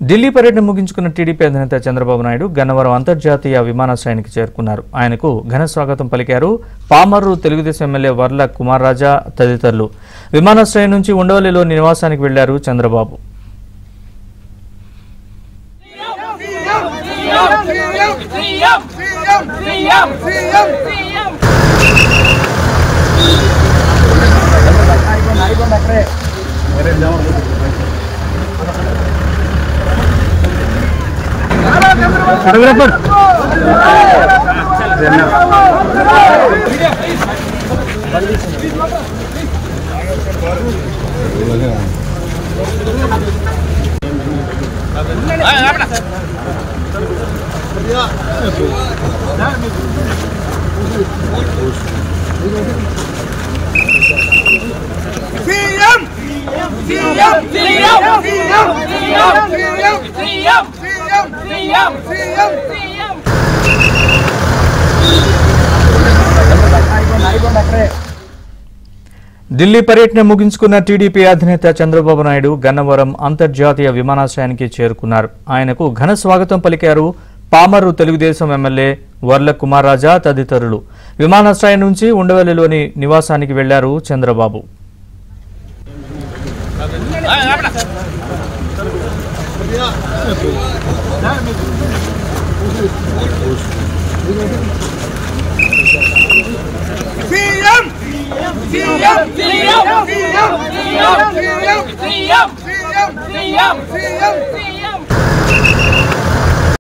ఢిల్లీ పర్యటన ముగించుకున్న టీడీపీ అధినేత చంద్రబాబు నాయుడు గన్నవరం అంతర్జాతీయ విమానాశ్రయానికి చేరుకున్నారు. ఆయనకు ఘన స్వాగతం పలికారు పామర్రు తెలుగుదేశం ఎమ్మెల్యే వర్ల కుమార్ రాజా తదితరులు. విమానాశ్రయం నుంచి ఉండవల్లిలో నివాసానికి వెళ్లారు చంద్రబాబు. ఢిల్లీ పర్యటన ముగించుకున్న టీడీపీ అధినేత చంద్రబాబు నాయుడు గన్నవరం అంతర్జాతీయ విమానాశ్రయానికి చేరుకున్నారు. ఆయనకు ఘన స్వాగతం పలికారు పామర్రు తెలుగుదేశం ఎమ్మెల్యే వర్ల కుమార్ రాజా తదితరులు. విమానాశ్రయం నుంచి ఉండవల్లిలోని నివాసానికి వెళ్లారు చంద్రబాబు. CM